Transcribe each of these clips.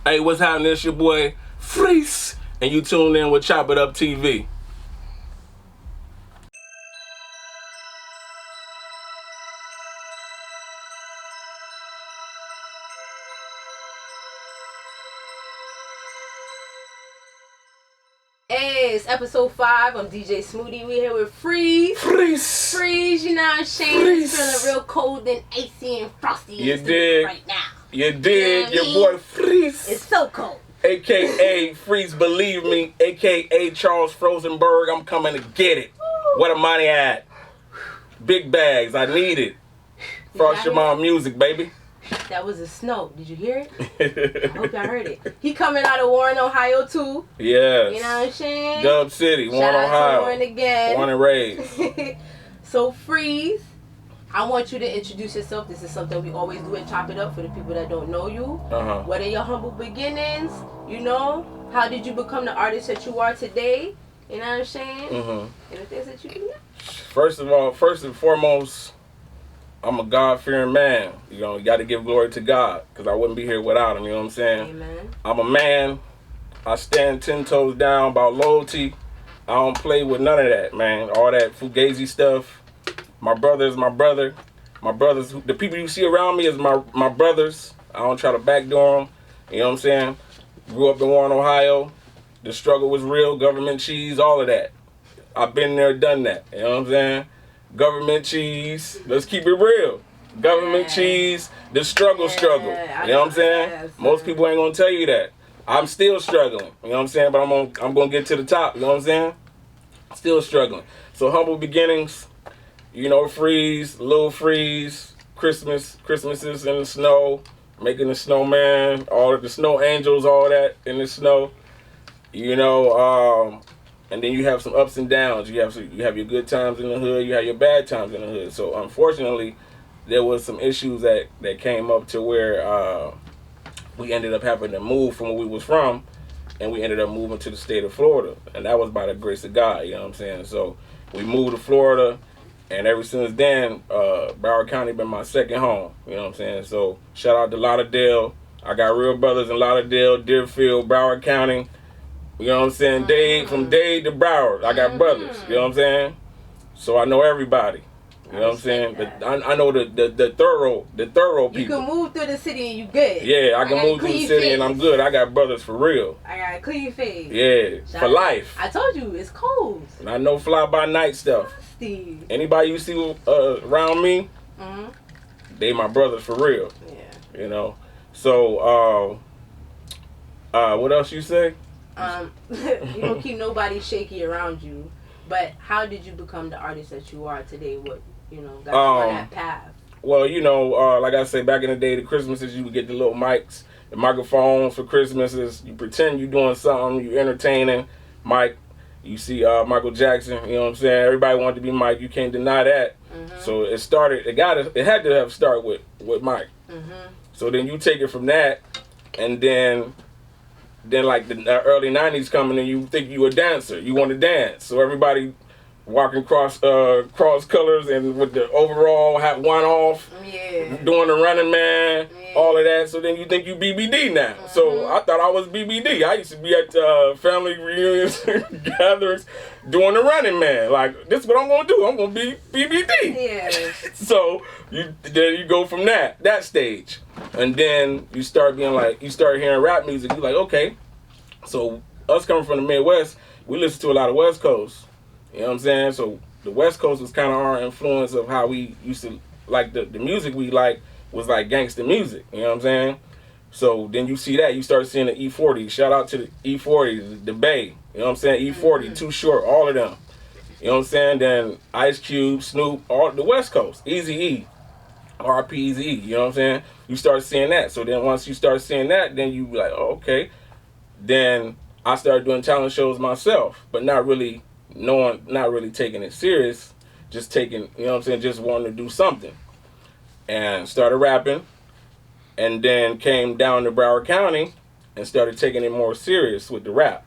Hey, what's happening? It's your boy Freeze, and you tuned in with Chop It Up TV. Hey, it's episode 5. I'm DJ Smoodie. We're here with Freeze. Freeze, you know what I'm saying? It's feeling real cold and icy and frosty You did. right now. You did. You know Your boy Freeze. It's so cold. AKA Freeze Believe Me, AKA Charles Frozenberg. I'm coming to get it. Where the money at? Big bags, I need it. Frost your mom music, baby. That was a snow. Did you hear it? I hope y'all heard it. He coming out of Warren, Ohio, too. Yes. You know what I'm saying? Dub City, Warren, Ohio. Warren again. Born and raised. So, Freeze, I want you to introduce yourself. This is something we always do at Chop It Up for the people that don't know you. Uh-huh. What are your humble beginnings? You know? How did you become the artist that you are today? You know what I'm saying? Mm-hmm. And the things that you do now. First and foremost, I'm a God-fearing man. You know, you got to give glory to God, because I wouldn't be here without him, you know what I'm saying? Amen. I'm a man. I stand 10 toes down about loyalty. I don't play with none of that, man. All that fugazi stuff. My brother is my brother. My brothers, the people you see around me is my brothers. I don't try to backdoor them. You know what I'm saying? Grew up in Warren, Ohio. The struggle was real. Government cheese, all of that. I've been there, done that. You know what I'm saying? Government cheese. Let's keep it real. Government cheese. The struggle. You know what I'm saying? Most people ain't gonna tell you that. I'm still struggling. You know what I'm saying? But I'm gonna get to the top. You know what I'm saying? Still struggling. So humble beginnings. You know, Freeze, Little Freeze, Christmases in the snow, making the snowman, all of the snow angels, all that in the snow. You know, and then you have some ups and downs. You have your good times in the hood, you have your bad times in the hood. So unfortunately, there was some issues that came up to where we ended up having to move from where we was from, and we ended up moving to the state of Florida. And that was by the grace of God, you know what I'm saying? So we moved to Florida. And ever since then, Broward County been my second home. You know what I'm saying? So shout out to Lauderdale. I got real brothers in Lauderdale, Deerfield, Broward County. You know what I'm saying? Dade, from Dade to Broward, I got brothers. You know what I'm saying? So I know everybody. You know what I'm saying? I know the thorough people. You can move through the city and you good. Yeah, I can move through the city and I'm good. I got brothers for real. I got a clean face. Yeah, for life. I told you, it's cold. And I know fly by night stuff. Anybody you see around me, they my brothers for real. Yeah. You know. So what else you say? You don't keep nobody shaky around you. But how did you become the artist that you are today? What got you on that path? Well, you know, like I said, back in the day, the Christmases, you would get the little mics, the microphones for Christmases. You pretend you doing something, you entertaining. Mike. You see Michael Jackson, you know what I'm saying? Everybody wanted to be Mike. You can't deny that. So it had to have started with Mike. So then you take it from that, and then like the early 90s coming, and you think you a dancer. You want to dance. So everybody walking cross colors and with the overall hat one off, doing the running man, all of that. So then you think you BBD now. So I thought I was BBD. I used to be at family reunions, gatherings, doing the running man. Like, this is what I'm gonna do. I'm gonna be BBD. Yeah. So then you go from that stage, and then you start hearing rap music. You're like, okay. So us coming from the Midwest, we listen to a lot of West Coast. You know what I'm saying? So the West Coast was kind of our influence of how we used to like the music we like was like gangster music. You know what I'm saying? So then you see that, you start seeing the E40. Shout out to the E40, the Bay. You know what I'm saying? E40, Too Short, all of them. You know what I'm saying? Then Ice Cube, Snoop, all the West Coast, Eazy-E, RP Eazy-E. You know what I'm saying? You start seeing that. So then once you start seeing that, then you be like, oh, okay. Then I started doing talent shows myself, but not really taking it serious, just taking, you know what I'm saying, just wanting to do something. And started rapping, and then came down to Broward County and started taking it more serious with the rap.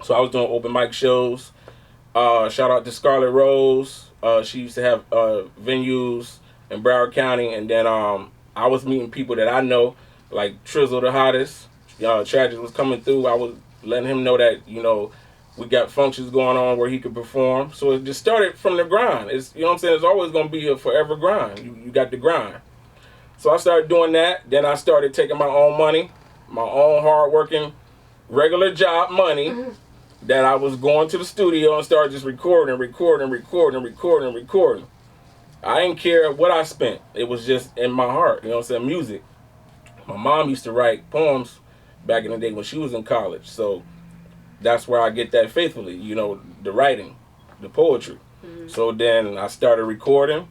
So I was doing open mic shows. Shout out to Scarlet Rose. She used to have venues in Broward County, and then I was meeting people that I know, like Trizzle the Hottest. Tragic was coming through, I was letting him know that, we got functions going on where he could perform. So it just started from the grind. It's, you know what I'm saying? It's always going to be a forever grind. You got the grind. So I started doing that. Then I started taking my own money, my own hard-working, regular job money that I was going to the studio and started just recording. I didn't care what I spent. It was just in my heart, you know what I'm saying? Music. My mom used to write poems back in the day when she was in college. So that's where I get that faithfully, the writing, the poetry. So then I started recording,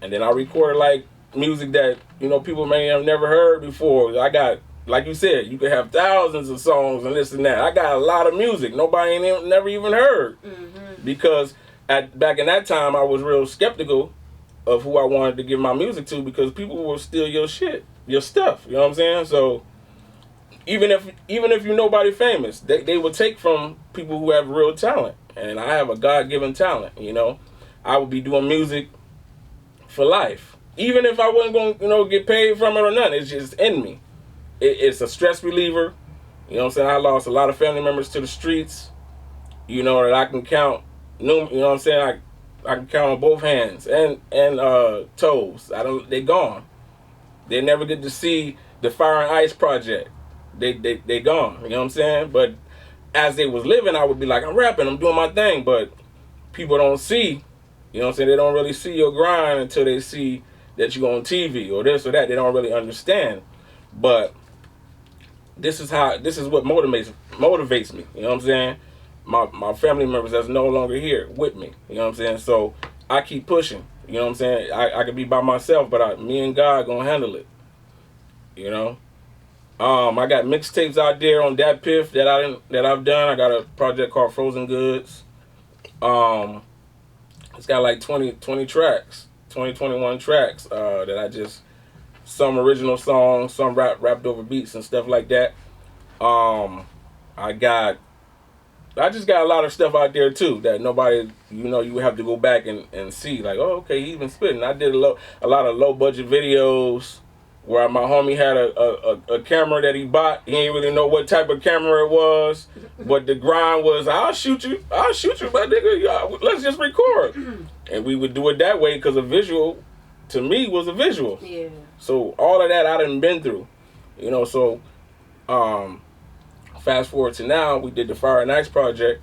and then I recorded like music that, people may have never heard before. I got, like you said, you could have thousands of songs and this and that. I got a lot of music nobody never even heard. Because back in that time, I was real skeptical of who I wanted to give my music to, because people will steal your shit, your stuff, you know what I'm saying? So even if you're nobody famous, they will take from people who have real talent. And I have a God-given talent, I would be doing music for life. Even if I wasn't going to, get paid from it or nothing, it's just in me. It's a stress reliever, you know what I'm saying? I lost a lot of family members to the streets, that I can count, you know what I'm saying? I can count on both hands and toes. They gone. They never get to see the Fire and Ice project. They gone, you know what I'm saying? But as they was living, I would be like, I'm rapping, I'm doing my thing, but people don't see, you know what I'm saying? They don't really see your grind until they see that you on TV or this or that. They don't really understand. But this is what motivates me, you know what I'm saying? My family members that's no longer here with me, you know what I'm saying? So I keep pushing, you know what I'm saying? I could be by myself, but me and God gonna handle it, I got mixtapes out there on that Piff that I've done. I got a project called Frozen Goods. It's got like 20 tracks, 21 tracks that I just, some original songs, some rapped over beats and stuff like that. I just got a lot of stuff out there too that nobody, you would have to go back and see, like, oh, okay, he even spitting. I did a lot of low budget videos where my homie had a camera that he bought. He didn't really know what type of camera it was, but the grind was, I'll shoot you, my nigga, let's just record. And we would do it that way because a visual, to me, was a visual. Yeah. So all of that I done been through, so fast forward to now, we did the Fire and Ice project,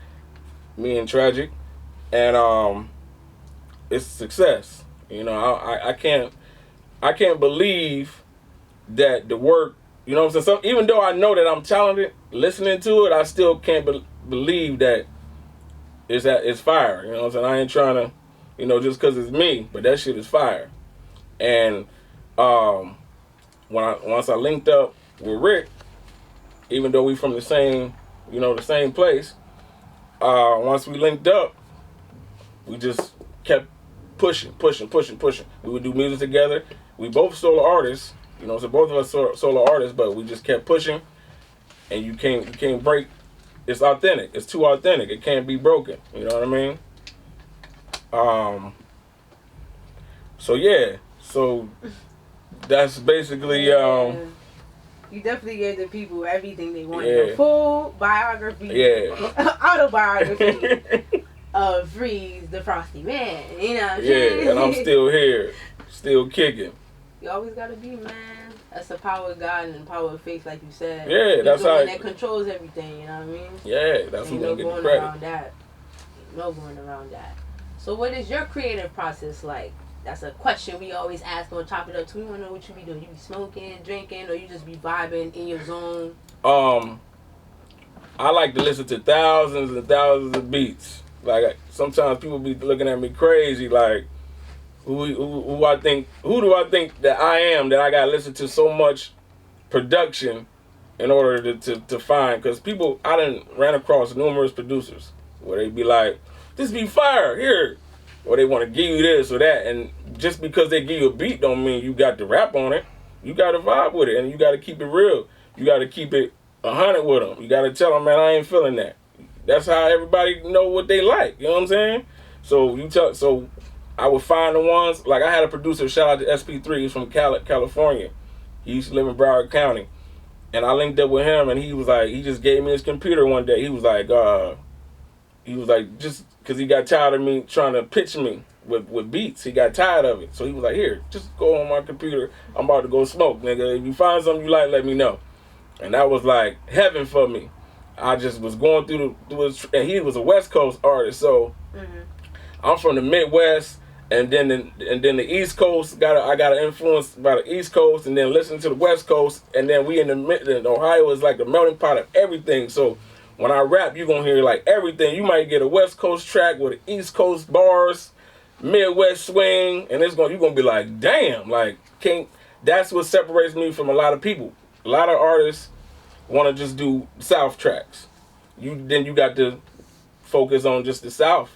me and Tragic, and it's a success. I can't believe that the work, you know what I'm saying? So even though I know that I'm talented, listening to it, I still can't believe that it's fire. You know what I'm saying? I ain't trying to, just because it's me, but that shit is fire. And once I linked up with Rick, even though we from the same place, once we linked up, we just kept pushing. We would do music together. We both solo artists, so both of us solo artists, but we just kept pushing, and you can't break. It's authentic. It's too authentic. It can't be broken. You know what I mean? So that's basically You definitely gave the people everything they wanted. A full biography, autobiography of Freeze, the Frosty Man. You know what I'm saying? And I'm still here, still kicking. You always gotta be, man. That's the power of God and the power of faith, like you said. Yeah, that's the how one that controls everything. You know what I mean? Yeah, that's who's gonna get the credit. No going around that. So, what is your creative process like? That's a question we always ask on Chop It Up too. We want to know what you be doing. You be smoking, drinking, or you just be vibing in your zone? I like to listen to thousands and thousands of beats. Like, sometimes people be looking at me crazy, like, who do I think that I am, that I gotta listen to so much production in order to find? Because I done ran across numerous producers where they be like, this be fire here, or they want to give you this or that, and just because they give you a beat don't mean you got to rap on it. You got to vibe with it, and you got to keep it real. You got to keep it 100 with them. You got to tell them, man, I ain't feeling that. That's how everybody know what they like. You know what I'm saying? So I would find the ones, like I had a producer, shout out to SP3, he's from California. He used to live in Broward County. And I linked up with him, and he was like, he just gave me his computer one day. He was like, just because he got tired of me trying to pitch me with beats. He got tired of it. So he was like, here, just go on my computer. I'm about to go smoke, nigga. If you find something you like, let me know. And that was like heaven for me. I just was going through and he was a West Coast artist, so I'm from the Midwest, and then the East Coast. I got an influence by the East Coast, and then listening to the West Coast, and then we in Ohio is like the melting pot of everything. So when I rap, you gonna hear like everything. You might get a West Coast track with the East Coast bars, Midwest swing, and you gonna be like, damn, like that's what separates me from a lot of people. A lot of artists want to just do South tracks. You got to focus on just the South,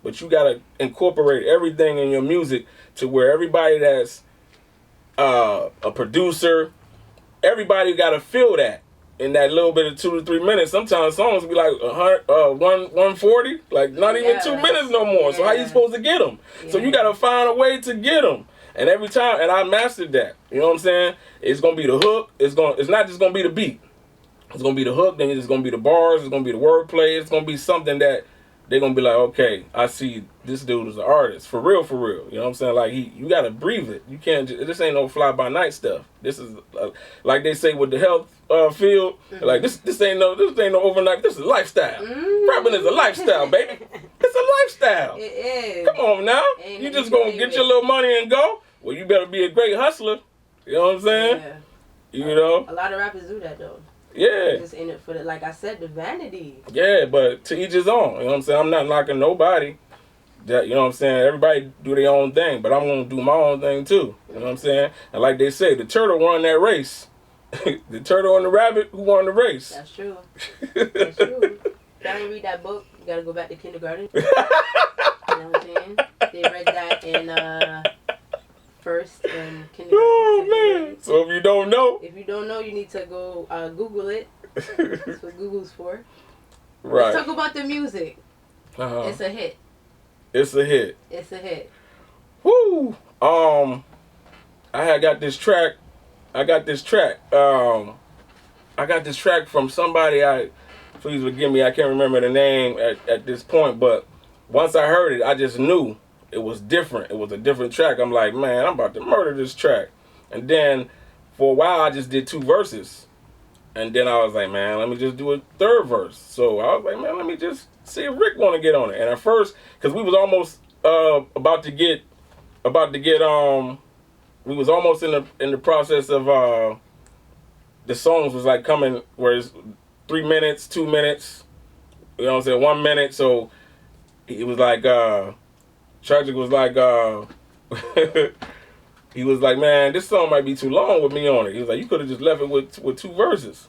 but you got to incorporate everything in your music to where everybody that's a producer, everybody got to feel that in that little bit of 2 to 3 minutes. Sometimes songs be like 140, like not even 2 minutes no more. So how you supposed to get them? So you got to find a way to get them. And every time, and I mastered that. You know what I'm saying? It's gonna be the hook. It's not just gonna be the beat. It's gonna be the hook. Then it's gonna be the bars. It's gonna be the wordplay. It's gonna be something that they're gonna be like, okay, I see this dude is an artist for real, for real. You know what I'm saying? Like you gotta breathe it. You can't. This ain't no fly by night stuff. This is like they say with the health field. Like this ain't no overnight. This is a lifestyle. Rapping is a lifestyle, baby. It's a lifestyle. It is. Come on now. You just gonna get your little money and go? Well, you better be a great hustler. You know what I'm saying? Yeah. You know? A lot of rappers do that, though. Yeah. They're just in it for like I said, the vanity. Yeah, but to each his own. You know what I'm saying? I'm not knocking nobody. You know what I'm saying? Everybody do their own thing, but I'm going to do my own thing, too. You know what I'm saying? And like they say, the turtle won that race. The turtle and the rabbit, who won the race? That's true. That's true. You gotta read that book. You gotta go back to kindergarten. You know what I'm saying? They read that in first and kindergarten. Oh man! So if you don't know, you need to go Google it. That's what Google's for. Right. Let's talk about the music. It's a hit. It's a hit. It's a hit. Woo! I got this track. I got this track from somebody. Please forgive me. I can't remember the name at this point. But once I heard it, I just knew it was different. It was a different track. I'm like, man, I'm about to murder this track. And then for a while, I just did 2 verses. And then I was like, man, let me just do a 3rd verse. So I was like, man, let me just see if Rick want to get on it. And at first, because we was almost about to get we was almost in the process of the songs was like coming where it's 3 minutes, 2 minutes, you know what I'm saying, 1 minute. So he was like, Tragic was like, he was like, man, this song might be too long with me on it. He was like, you could have just left it with 2 verses.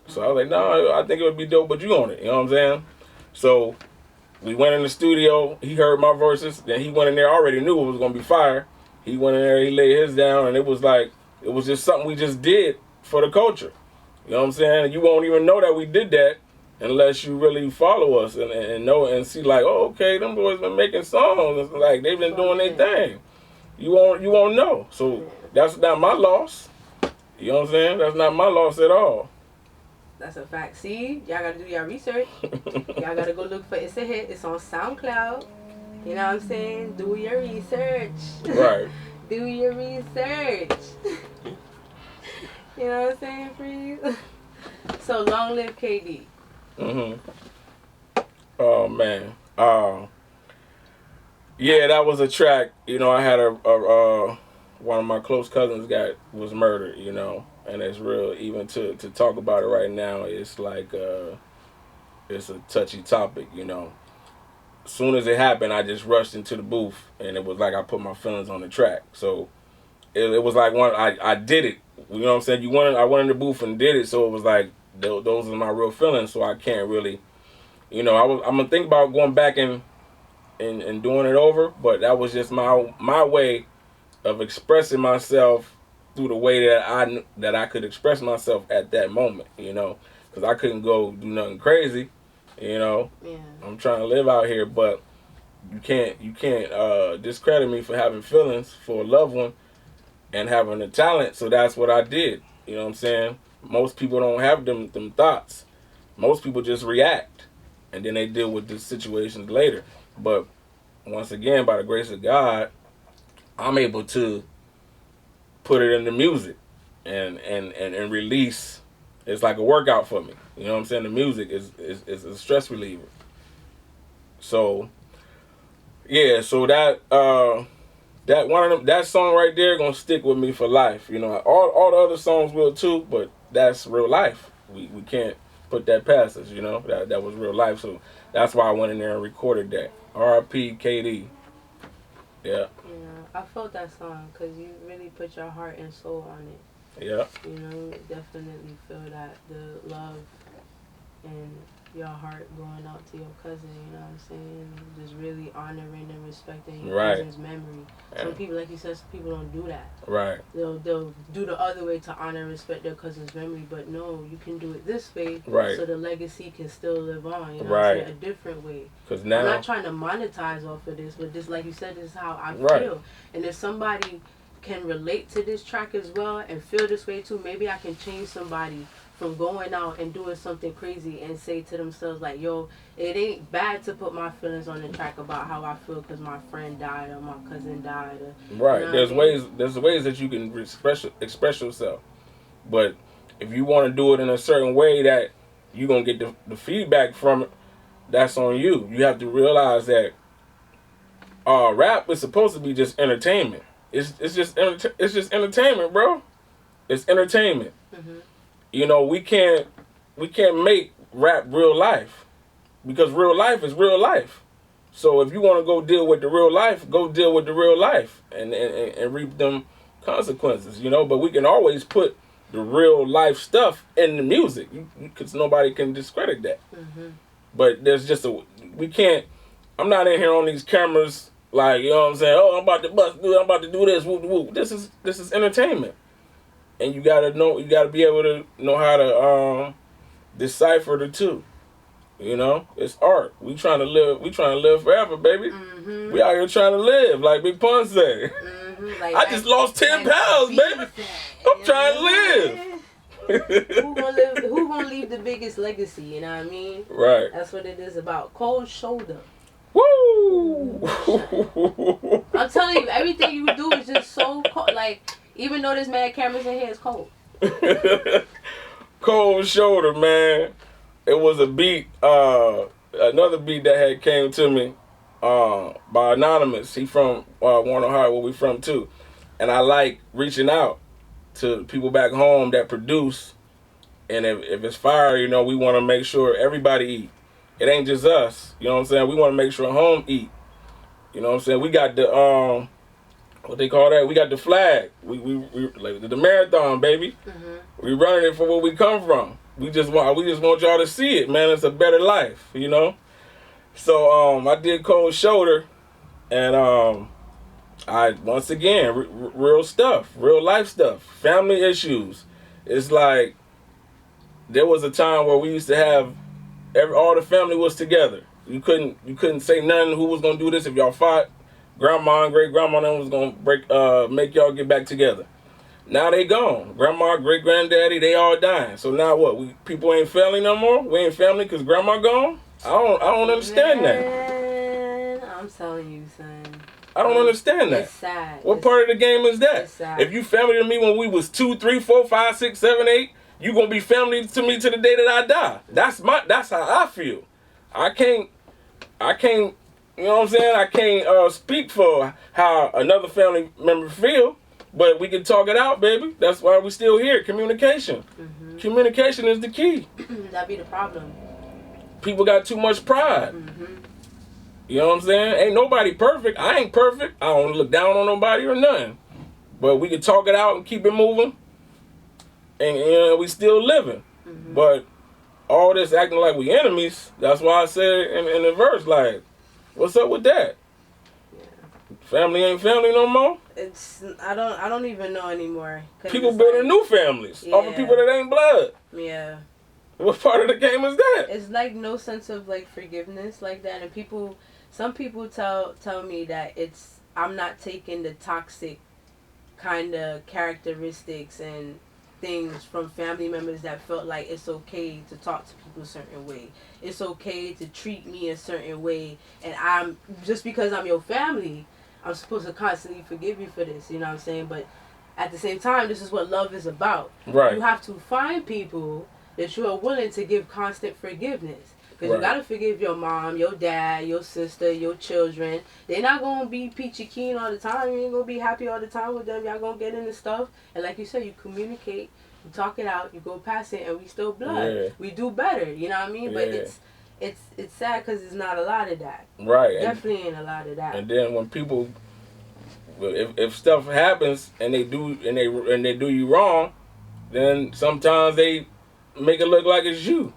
So I was like, no, I think it would be dope, but you on it. You know what I'm saying? So we went in the studio. He heard my verses. Then he went in there. Already knew it was gonna be fire. He went in there. He laid his down, and it was just something we just did for the culture. You know what I'm saying? You won't even know that we did that unless you really follow us and know and see like, oh, okay, them boys been making songs. Like they've been doing their thing. You won't know. So that's not my loss. You know what I'm saying? That's not my loss at all. That's a fact. See, y'all gotta do your research. Y'all gotta go look for It's a Hit. It's on SoundCloud. You know what I'm saying? Do your research. Right. Do your research. You know what I'm saying, Freeze? So long live KD. Oh man. Yeah, that was a track. You know, I had one of my close cousins was murdered. You know, and it's real. Even to talk about it right now, it's like it's a touchy topic. You know, as soon as it happened, I just rushed into the booth, and it was like I put my feelings on the track. So it was like I did it. You know what I'm saying? I went in the booth and did it. So it was like those are my real feelings. So I can't really, you know, I'm gonna think about going back and doing it over. But that was just my way of expressing myself through the way that I could express myself at that moment. You know, because I couldn't go do nothing crazy. You know, yeah. I'm trying to live out here, but you can't discredit me for having feelings for a loved one and having the talent. So that's what I did. You know what I'm saying? Most people don't have them thoughts. Most people just react, and then they deal with the situations later. But once again, by the grace of God, I'm able to put it in the music and release. It's like a workout for me. You know what I'm saying? The music is a stress reliever. So yeah, so that one of them, that song right there gonna stick with me for life. You know, all the other songs will too, but that's real life. We can't put that past us. You know, that was real life. So that's why I went in there and recorded that. R.I.P. KD. Yeah. I felt that song because you really put your heart and soul on it. Yeah. You know, definitely feel that the love and your heart going out to your cousin, you know what I'm saying? Just really honoring and respecting your cousin's memory. Some people, like you said, some people don't do that. Right. They'll do the other way to honor and respect their cousin's memory, but no, you can do it this way, right, so the legacy can still live on, you know right, what I'm saying? A different way. Because now, I'm not trying to monetize off of this, but this, like you said, this is how I right, feel. And if somebody can relate to this track as well and feel this way too, maybe I can change somebody from going out and doing something crazy and say to themselves like, yo, it ain't bad to put my feelings on the track about how I feel because my friend died or my cousin died. Or, right. You know there's ways that you can express yourself. But if you want to do it in a certain way that you're going to get the feedback from it, that's on you. You have to realize that rap is supposed to be just entertainment. It's just entertainment, bro. It's entertainment. Mm-hmm. You know, we can't make rap real life because real life is real life. So if you want to go deal with the real life, go deal with the real life and reap them consequences, you know. But we can always put the real life stuff in the music because nobody can discredit that. Mm-hmm. But there's just we can't. I'm not in here on these cameras like, you know what I'm saying. Oh, I'm about to bust, dude. I'm about to do this. Whoop, whoop. This is entertainment. And you gotta be able to know how to decipher the two. You know, it's art. We trying to live forever, baby. Mm-hmm. We out here trying to live, like Big Pun say. Mm-hmm. Like, I just lost 10 pounds, baby. I'm trying to live. Who gonna leave the biggest legacy? You know what I mean? Right. That's what it is about. Cold shoulder. Woo! I'm telling you, everything you do is just so cold. Like, even though there's mad cameras in here, it's cold. Cold shoulder, man. It was a beat, another beat that had came to me by Anonymous. He from Warren, Ohio, where we from too. And I like reaching out to people back home that produce. And if it's fire, you know, we want to make sure everybody eat. It ain't just us. You know what I'm saying? We want to make sure home eat. You know what I'm saying? We got the what they call that? We got the flag. We like the marathon, baby. Mm-hmm. We running it for where we come from. We just want y'all to see it, man. It's a better life, you know. So I did Cold Shoulder, and I once again real stuff, real life stuff, family issues. It's like there was a time where we used to have all the family was together. You couldn't say nothing who was gonna do this if y'all fought. Grandma and great grandma was gonna make y'all get back together. Now they gone. Grandma, great granddaddy, they all dying. So now what? People ain't family no more. We ain't family because grandma gone. I don't understand that. I'm telling you, son. I don't understand that. It's sad. What part of the game is that? It's sad. If you family to me when we was 2, 3, 4, 5, 6, 7, 8, you gonna be family to me to the day that I die. That's how I feel. I can't. You know what I'm saying? I can't speak for how another family member feel. But we can talk it out, baby. That's why we still here. Communication. Mm-hmm. Communication is the key. That be the problem. People got too much pride. Mm-hmm. You know what I'm saying? Ain't nobody perfect. I ain't perfect. I don't look down on nobody or nothing. But we can talk it out and keep it moving. And you know, we still living. Mm-hmm. But all this acting like we enemies, that's why I said in the verse, like, what's up with that? Family ain't family no more. I don't even know anymore. People building new families off of people that ain't blood. Yeah. What part of the game is that? It's like no sense of like forgiveness like that, and some people tell me that I'm not taking the toxic kind of characteristics and things from family members that felt like it's okay to talk to people a certain way. It's okay to treat me a certain way. And I'm, just because I'm your family, I'm supposed to constantly forgive you for this. You know what I'm saying? But at the same time, this is what love is about. Right. You have to find people that you are willing to give constant forgiveness. Because you got to forgive your mom, your dad, your sister, your children. They're not going to be peachy keen all the time. You ain't going to be happy all the time with them. Y'all going to get into stuff. And like you said, you communicate, you talk it out, you go past it, and we still blood. Yeah. We do better, you know what I mean? Yeah. But it's sad because there's not a lot of that. Right. Definitely ain't a lot of that. And then when people, if stuff happens and they do you wrong, then sometimes they make it look like it's you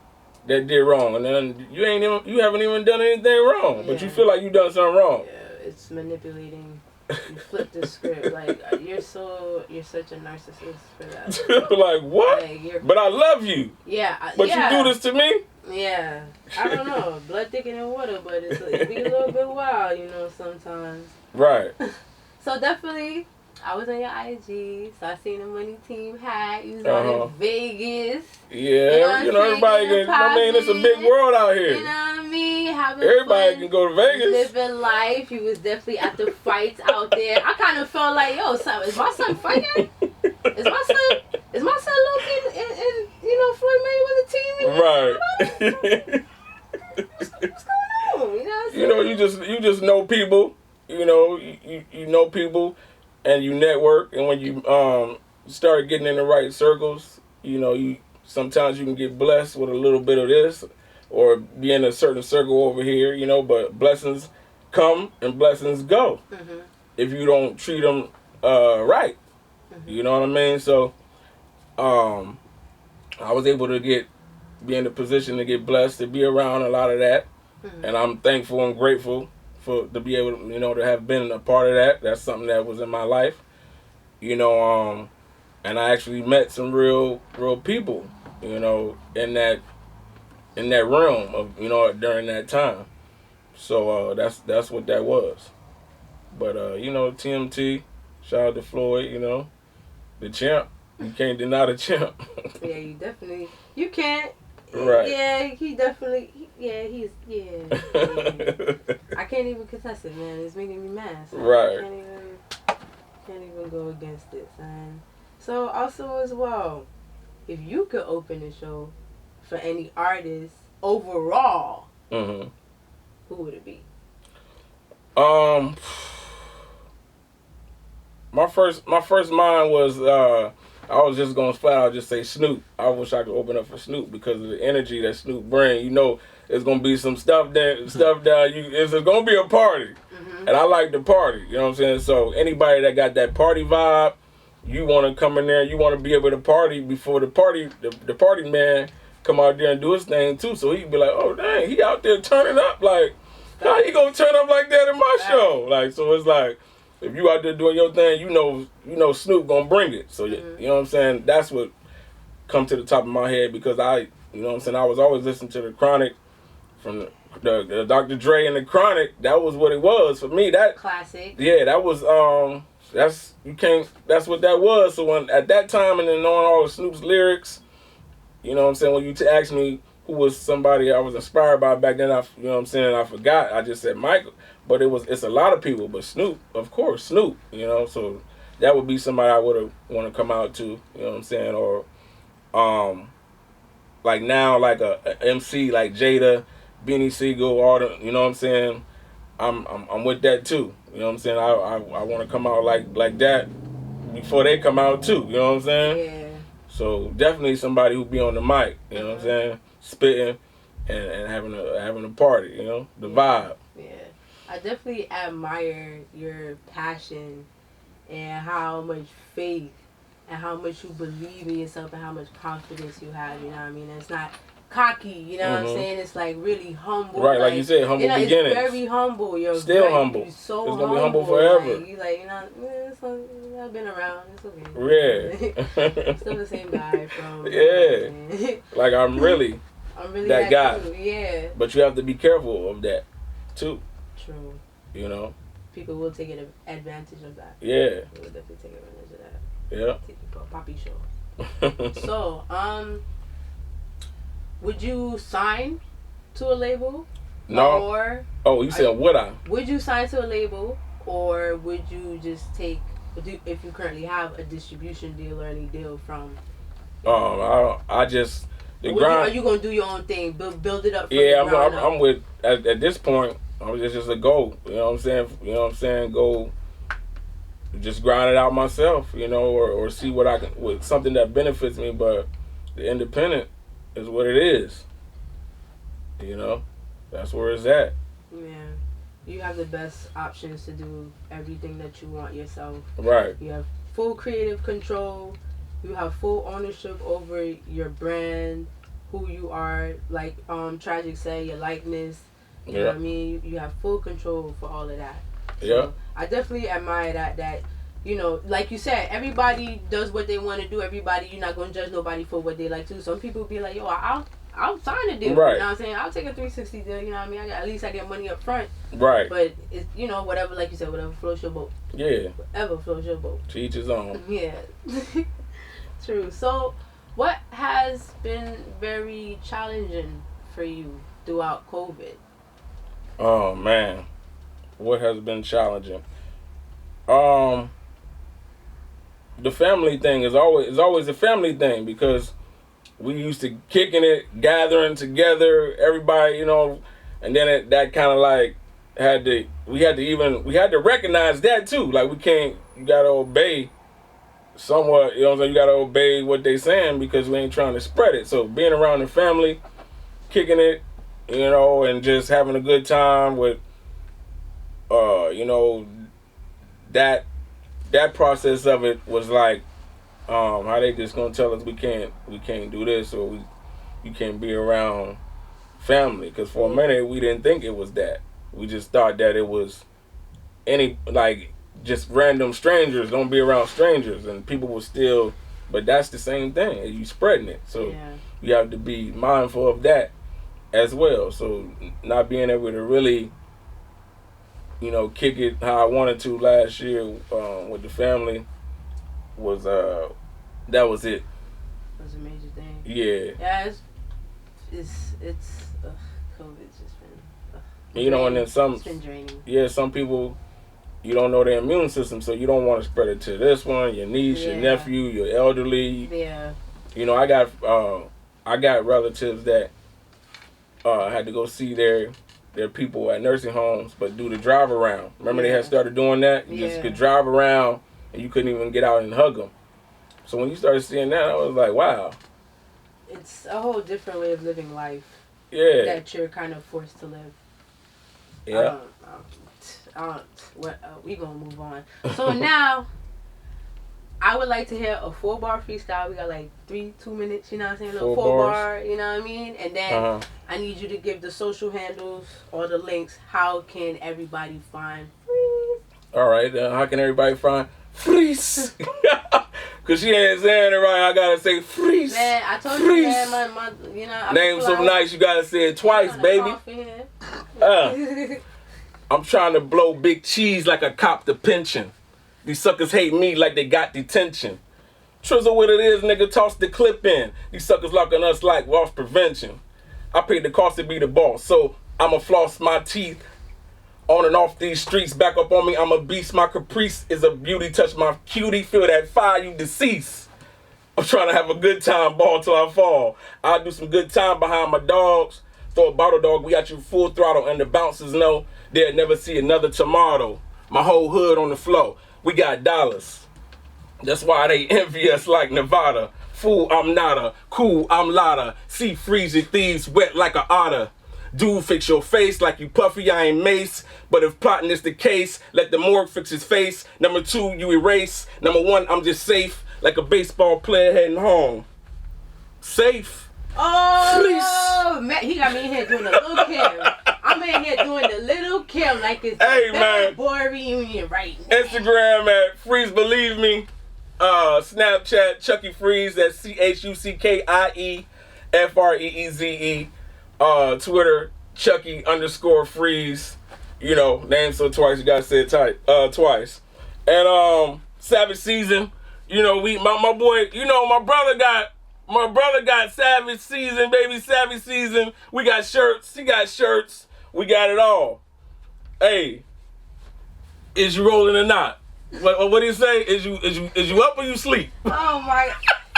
that did wrong, and then you haven't even done anything wrong, but you feel like you done something wrong. Yeah, it's manipulating. You flip the script. Like you're such a narcissist for that. Like what? Like, but I love you. Yeah. But you do this to me? Yeah. I don't know. Blood thicker than water, but it be a little bit wild, sometimes. Right. So definitely, I was on your IG, so I seen the Money Team hat. You was on in Vegas. Yeah, everybody can. I mean, it's a big world out here. You know what I mean? Everybody can go to Vegas. Living life. You was definitely at the fights out there. I kind of felt like, yo, son, is my son fighting? Is my son looking and Floyd Mayweather team? Right. What's going on? You know you just know people. You know people. And you network, and when you start getting in the right circles, you sometimes you can get blessed with a little bit of this, or be in a certain circle over here, But blessings come and blessings go if you don't treat them right. You know what I mean? So, I was able to be in the position to get blessed, to be around a lot of that, and I'm thankful and grateful to be able to, to have been a part of that. That's something that was in my life, and I actually met some real people, in that realm of, during that time. So that's what that was. But TMT, shout out to Floyd, the champ. You can't deny the champ. Yeah, you can't. Right. Yeah, he definitely. He's. I can't even contest it, man. It's making me mad. So right. I can't even go against it, son. So also as well, if you could open a show for any artist overall, who would it be? My first mind was I was just gonna flat out just say Snoop. I wish I could open up for Snoop because of the energy that Snoop brings. It's gonna be some stuff that it's gonna be a party, and I like the party. You know what I'm saying? So anybody that got that party vibe, you want to come in there. You want to be able to party before the party man come out there and do his thing too. So he can be like, oh dang, he out there turning up. Like, how he gonna turn up like that in my show? Like, so it's like, if you out there doing your thing, you know Snoop gonna bring it. So you know what I'm saying? That's what come to the top of my head because I was always listening to the Chronic from the Dr. Dre and the Chronic. That was what it was for me. That classic. Yeah, that was that's what that was. So when at that time and then knowing all of Snoop's lyrics, you know what I'm saying? When you asked me who was somebody I was inspired by back then, I forgot. I just said Michael. But it's a lot of people, but Snoop, of course, Snoop, so that would be somebody I would want to come out to, you know what I'm saying, or like now, like a MC like Jada, Beanie Siegel, all the, you know what I'm saying, I'm with that too, you know what I'm saying, I want to come out like that before they come out too, you know what I'm saying? Yeah. So definitely somebody who be on the mic, you know what I'm saying, spitting and having a party, the vibe. Yeah. I definitely admire your passion and how much faith and how much you believe in yourself and how much confidence you have, you know what I mean? And it's not cocky, you know what I'm saying? It's like really humble. Right, like you said, humble beginnings. It's very humble. You're still humble. You're so it's gonna be humble forever. I've been around. It's okay. Yeah. I'm still the same guy from. Yeah. Like I'm really that guy. Too. Yeah. But you have to be careful of that too. True. People will take advantage of that. Yeah. They will definitely take advantage of that. Yeah. Take you for a poppy show. So, would you sign to a label? No. Or Oh, you said would I? would you sign to a label, or would you just take, if you currently have a distribution deal or any deal from? I just the Are grind. you gonna do your own thing, build it up? From Yeah, the ground up? I'm with at this point. It's just a goal. You know what I'm saying? You know what I'm saying? Go. Just grind it out myself, you know, or see what I can with something that benefits me. But the independent is what it is. You know, that's where it's at. Yeah, you have the best options to do everything that you want yourself. Right. You have full creative control. You have full ownership over your brand, who you are. Like Tragic said, your likeness. You know what I mean? You have full control for all of that. So Yeah. I definitely admire that, you know, like you said, everybody does what they want to do. Everybody, you're not going to judge nobody for what they like to. Some people be like, yo, I'll sign a deal. Right. You know what I'm saying? I'll take a 360 deal. You know what I mean? At least I get money up front. Right. But, it's, you know, whatever, like you said, whatever floats your boat. Yeah. Whatever floats your boat. To each his own. Yeah. True. So, what has been very challenging for you throughout COVID? Oh, man. What has been challenging? The family thing is always a family thing, because we used to kicking it, gathering together, everybody, you know, and then that kind of like we had to recognize that too. Like you gotta obey somewhat, you know what I'm saying? You gotta obey what they saying, because we ain't trying to spread it. So being around the family, kicking it, you know, and just having a good time with, you know, that process of it was like, how they just gonna tell us we can't do this, or you can't be around family, because for a minute we didn't think it was that. We just thought that it was just random strangers, don't be around strangers, and people will still, but that's the same thing, you spreading it. So you have to be mindful of that as well. So not being able to really, you know, kick it how I wanted to last year with the family was that was it. That's a major thing. Yeah. Yeah, it's COVID's just been. You know, and then it's been draining. Yeah, some people, you don't know their immune system, so you don't want to spread it to this one, your niece, your nephew, your elderly. Yeah. You know, I got relatives that had to go see their people at nursing homes, but do the drive around. Remember they had started doing that? You just could drive around and you couldn't even get out and hug them. So when you started seeing that, I was like, wow. It's a whole different way of living life. Yeah. That you're kind of forced to live. Yeah. We gonna move on. So now, I would like to hear a 4-bar freestyle. We got like 2 minutes, you know what I'm saying? A little 4 bar, you know what I mean? And then I need you to give the social handles or the links. How can everybody find Freeze? All right, how can everybody find Freeze? Because she ain't saying it right, I gotta say Freeze. Man, I told Freeze. you, man, my you know. Name so nice, you gotta say it twice, baby. I'm trying to blow big cheese like I copped a pension. These suckers hate me like they got detention. Trizzle what it is, nigga, toss the clip in. These suckers locking us like loss prevention. I paid the cost to be the boss, so I'ma floss my teeth. On and off these streets, back up on me, I'm a beast. My caprice is a beauty, touch my cutie, feel that fire, you deceased. I'm trying to have a good time, ball till I fall. I'll do some good time behind my dogs. Throw a bottle dog, we got you full throttle, and the bouncers know they'll never see another tomorrow. My whole hood on the floor, we got dollars. That's why they envy us like Nevada. Fool, I'm nada. Cool, I'm lotta. See freezy thieves wet like a otter. Dude, fix your face like you puffy, I ain't Mace. But if plotting is the case, let the morgue fix his face. Number 2, you erase. Number 1, I'm just safe, like a baseball player heading home. Safe. Oh, man, he got me in here doing the little Kim. I'm in here doing the little Kim like it's a bad boy reunion right now. Instagram at Freeze Believe Me. Snapchat Chucky Freeze, that's ChuckieFreeze. Twitter Chucky_Freeze. You know, name so twice, you gotta say it twice. And Savage Season, You know, my boy, you know, my brother got Savage Season, baby, Savage Season. We got shirts. He got shirts. We got it all. Hey, is you rolling or not? What do you say? Is you up or you sleep? Oh my!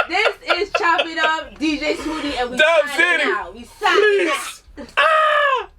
This is Chop It Up, DJ Smoodie, and we Dub signing City. out. We signing out. Ah!